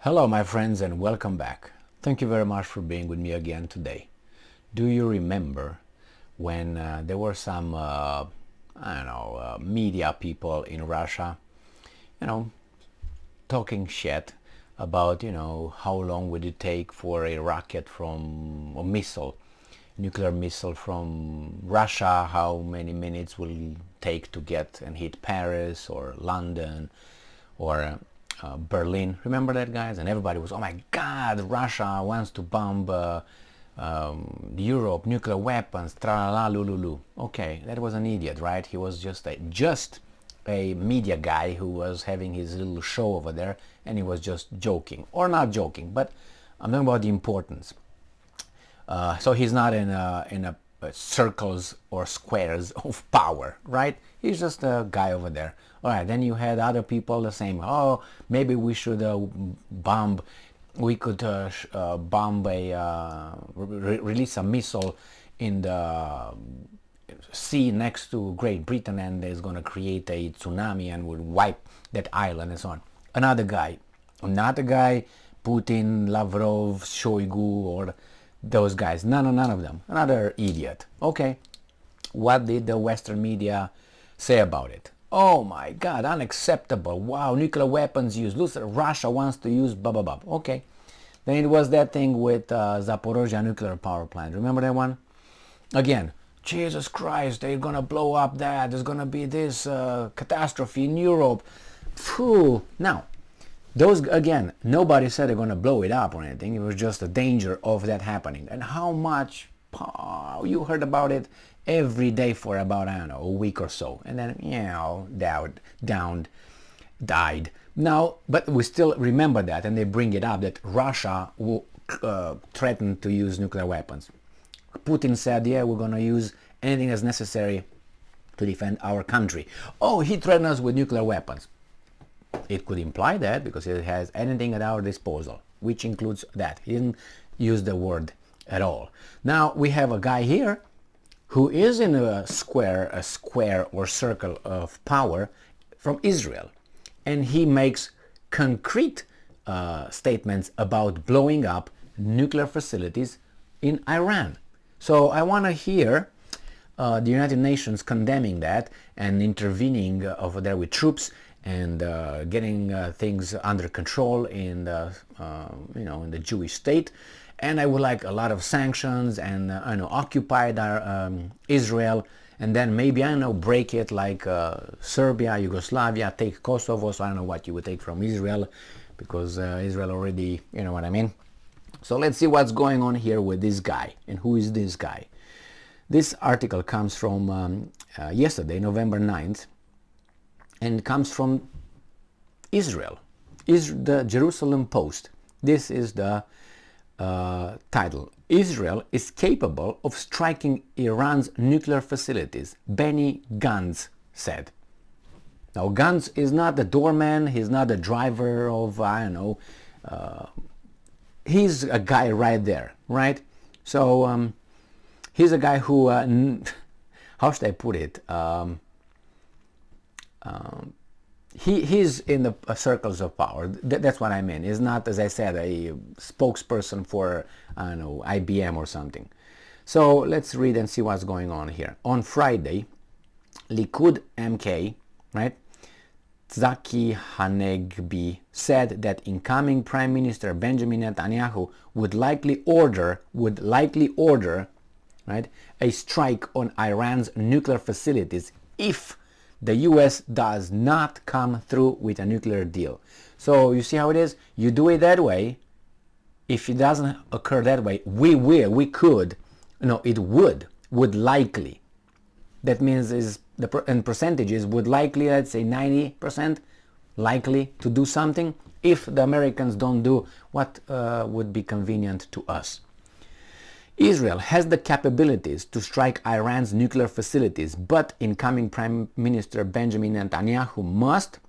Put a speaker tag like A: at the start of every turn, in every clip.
A: Hello my friends and welcome back. Thank you very much for being with me again today. Do you remember when there were some, media people in Russia, talking shit about, how long would it take for a rocket from a missile, nuclear missile from Russia, how many minutes will take to get and hit Paris or London or Berlin. Remember that, guys? And everybody was, oh my God, Russia wants to bomb Europe, nuclear weapons, tra-la-la, lululu. Okay, that was an idiot, right? He was just a media guy who was having his little show over there, and he was just joking, or not joking, but I'm talking about the importance. So he's not in a circles or squares of power, right? He's just a guy over there. All right, then you had other people the same. Oh, maybe we should bomb. We could bomb release a missile in the sea next to Great Britain, and it's going to create a tsunami and will wipe that island and so on. Another guy, Putin, Lavrov, Shoigu, or those guys. None of them. Another idiot. Okay, what did the Western media say about it? Oh my God, unacceptable. Wow, nuclear weapons used. Look, Russia wants to use blah, blah, blah. Okay. Then it was that thing with Zaporizhzhia nuclear power plant. Remember that one? Again, Jesus Christ, they're going to blow up that. There's going to be this catastrophe in Europe. Phew. Now, those, again, nobody said they're going to blow it up or anything. It was just the danger of that happening. And how much you heard about it every day for about, I don't know, a week or so. And then, died. Now, but we still remember that, and they bring it up that Russia will threaten to use nuclear weapons. Putin said, yeah, we're going to use anything that's necessary to defend our country. Oh, he threatened us with nuclear weapons. It could imply that because it has anything at our disposal, which includes that. He didn't use the word at all. Now we have a guy here who is in a square or circle of power from Israel, and he makes concrete statements about blowing up nuclear facilities in Iran. So I want to hear the United Nations condemning that and intervening over there with troops and getting things under control in the in the Jewish state. And I would like a lot of sanctions and occupy Israel, and then maybe break it like Serbia, Yugoslavia, take Kosovo. So I don't know what you would take from Israel, because Israel already, you know what I mean. So let's see what's going on here with this guy, and who is this guy. This article comes from yesterday, November 9th, and comes from Israel. The Jerusalem Post. This is the title: Israel is capable of striking Iran's nuclear facilities, Benny Gantz said. Now, Gantz is not the doorman, he's not the driver of, he's a guy right there, right? So he's a guy who, how should I put it? He's in the circles of power. That's what I mean. He's not, as I said, a spokesperson for, IBM or something. So let's read and see what's going on here. On Friday, Likud MK, right, Tzaki Hanegbi said that incoming Prime Minister Benjamin Netanyahu would likely order, right, a strike on Iran's nuclear facilities if the US does not come through with a nuclear deal. So you see how it is? You do it that way. If it doesn't occur that way, it would likely. That means and percentages would likely, let's say 90% likely to do something if the Americans don't do what would be convenient to us. Israel has the capabilities to strike Iran's nuclear facilities, but incoming Prime Minister Benjamin Netanyahu must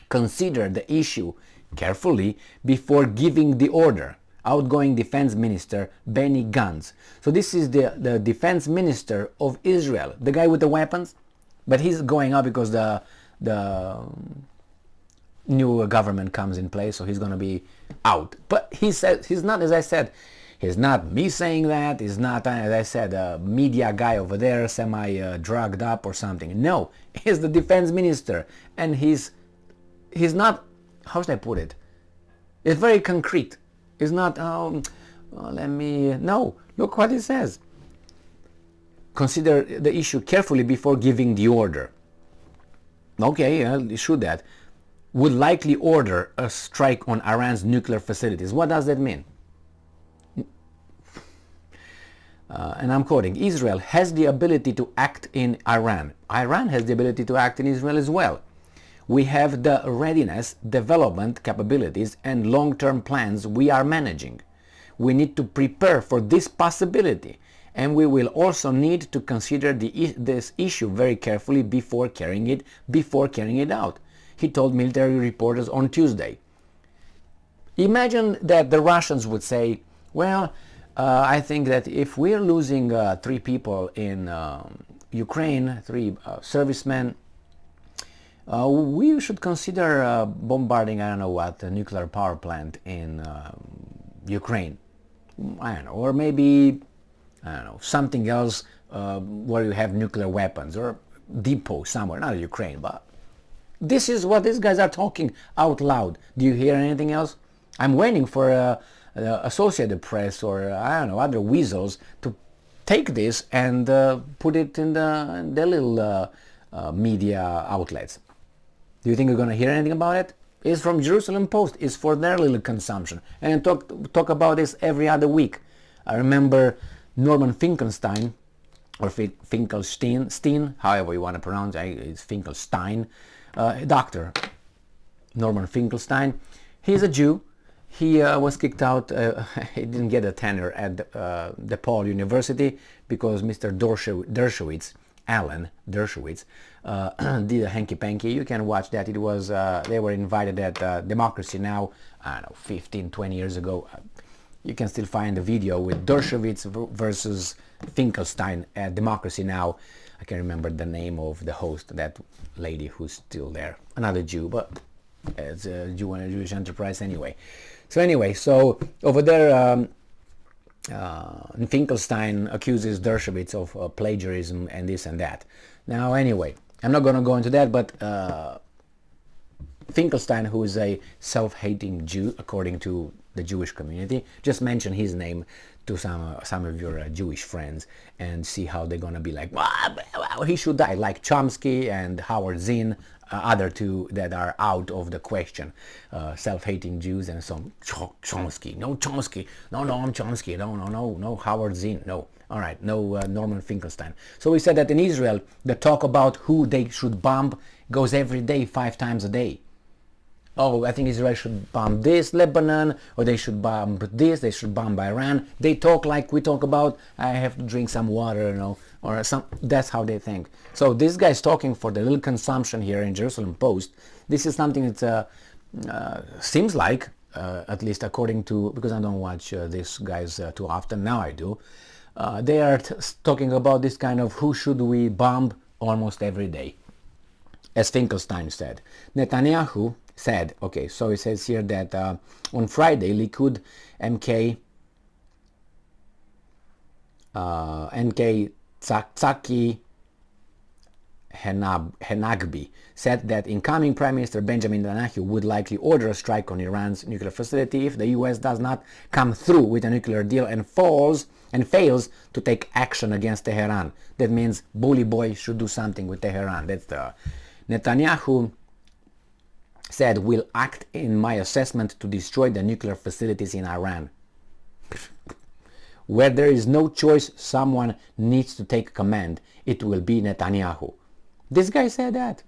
A: consider the issue carefully before giving the order. Outgoing Defense Minister Benny Gantz. So this is the Defense Minister of Israel, the guy with the weapons, but he's going up because the new government comes in place, so he's going to be out. But he said he's not, as I said, he's not me saying that. He's not, as I said, a media guy over there, semi-drugged up or something. No, he's the defense minister, and he's not. How should I put it? It's very concrete. It's not. No. Look what he says. Consider the issue carefully before giving the order. Okay, you should that. Would likely order a strike on Iran's nuclear facilities. What does that mean? And I'm quoting, Israel has the ability to act in Iran. Iran has the ability to act in Israel as well. We have the readiness, development capabilities, and long-term plans we are managing. We need to prepare for this possibility, and we will also need to consider this issue very carefully before carrying it out, he told military reporters on Tuesday. Imagine that the Russians would say, well, I think that if we're losing 3 people in Ukraine, 3 servicemen, we should consider bombarding, I don't know what, a nuclear power plant in Ukraine. I don't know, or maybe, I don't know, something else where you have nuclear weapons, or depot somewhere, not Ukraine, but this is what these guys are talking out loud. Do you hear anything else? I'm waiting for Associated Press or, I don't know, other weasels to take this and put it in their little media outlets. Do you think you're going to hear anything about it? It's from Jerusalem Post. It's for their little consumption. And talk about this every other week. I remember Norman Finkelstein, or Finkelstein, however you want to pronounce it, it's Finkelstein, Dr. Norman Finkelstein. He's a Jew. He was kicked out. He didn't get a tenure at DePaul University because Mr. Dershowitz, Alan Dershowitz, did a hanky-panky. You can watch that. It was they were invited at Democracy Now! I don't know, 15, 20 years ago. You can still find the video with Dershowitz versus Finkelstein at Democracy Now! I can't remember the name of the host, that lady who's still there. Another Jew, but it's a Jew and a Jewish enterprise anyway. So over there, Finkelstein accuses Dershowitz of plagiarism and this and that. Now, anyway, I'm not going to go into that, but Finkelstein, who is a self-hating Jew, according to the Jewish community, just mention his name to some of your Jewish friends and see how they're going to be like, well, he should die, like Chomsky and Howard Zinn, other two that are out of the question, self-hating Jews, and some Chomsky, no, I'm Chomsky, no, Howard Zinn, no. All right, no Norman Finkelstein. So we said that in Israel, the talk about who they should bomb goes every day, 5 times a day. Oh, I think Israel should bomb this, Lebanon, or they should bomb this, they should bomb Iran. They talk like we talk about, I have to drink some water, you know, or some, that's how they think. So this guy's talking for the little consumption here in Jerusalem Post. This is something that seems like, at least according to, because I don't watch these guys too often, now I do, they are talking about this kind of who should we bomb almost every day. As Finkelstein said. Netanyahu said, okay, so it says here that on Friday, Likud MK Tzaki Henagbi said that incoming Prime Minister Benjamin Netanyahu would likely order a strike on Iran's nuclear facility if the US does not come through with a nuclear deal and fails to take action against Tehran. That means bully boy should do something with Tehran. That's the Netanyahu said, will act in my assessment to destroy the nuclear facilities in Iran. Where there is no choice, someone needs to take command. It will be Netanyahu. This guy said that.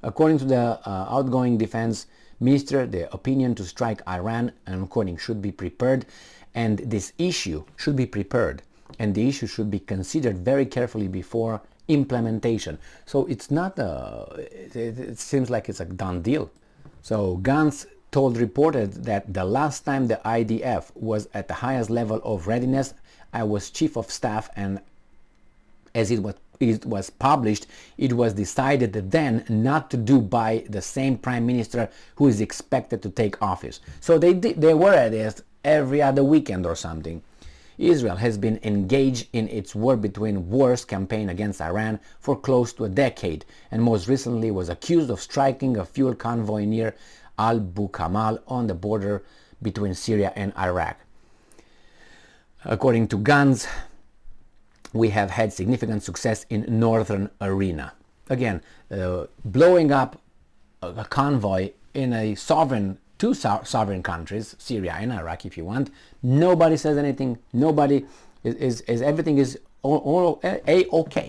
A: According to the outgoing defense minister, the opinion to strike Iran, and I'm quoting, should be prepared, and this issue should be prepared, and the issue should be considered very carefully before implementation. So it's not it seems like it's a done deal. So Gantz told reporters that the last time the IDF was at the highest level of readiness, I was chief of staff, and as it it was published, it was decided then not to do by the same prime minister who is expected to take office. So they were at it every other weekend or something. Israel has been engaged in its war between wars campaign against Iran for close to a decade, and most recently was accused of striking a fuel convoy near Al-Bukamal on the border between Syria and Iraq. According to Gantz, we have had significant success in northern arena. Again, blowing up a convoy in a two sovereign countries, Syria and Iraq if you want, nobody says anything, nobody everything is all A-okay.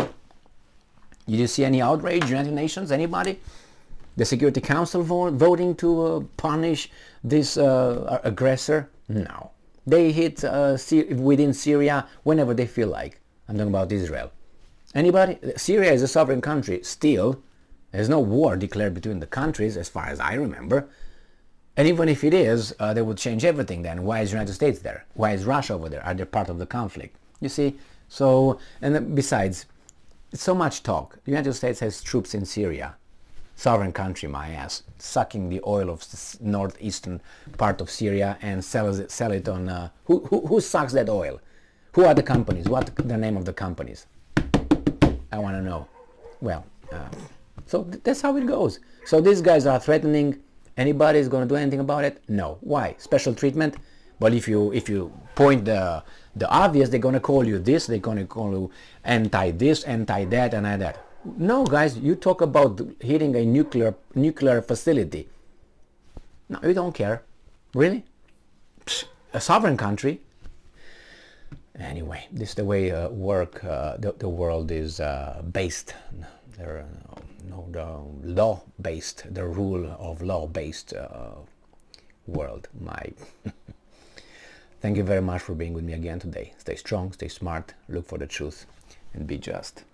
A: Did you see any outrage, United Nations, anybody? The Security Council voting to punish this aggressor? No. They hit within Syria whenever they feel like. I'm talking about Israel. Anybody? Syria is a sovereign country still. There's no war declared between the countries as far as I remember. And even if it is, they would change everything then. Why is the United States there? Why is Russia over there? Are they part of the conflict? You see? So, and then besides, so much talk. The United States has troops in Syria. Sovereign country, my ass, sucking the oil of the northeastern part of Syria and sell it on... who sucks that oil? Who are the companies? What's the name of the companies? I want to know. Well, so that's how it goes. So these guys are threatening. Anybody is going to do anything about it? No. Why? Special treatment? But if you point the obvious, they're going to call you this, they're going to call you anti-this, anti-that, and that. No, guys, you talk about hitting a nuclear facility. No, you don't care. Really? Psh, a sovereign country? Anyway, this is the way the world is based. The law-based, the rule of law-based world. Thank you very much for being with me again today. Stay strong, stay smart, look for the truth, and be just.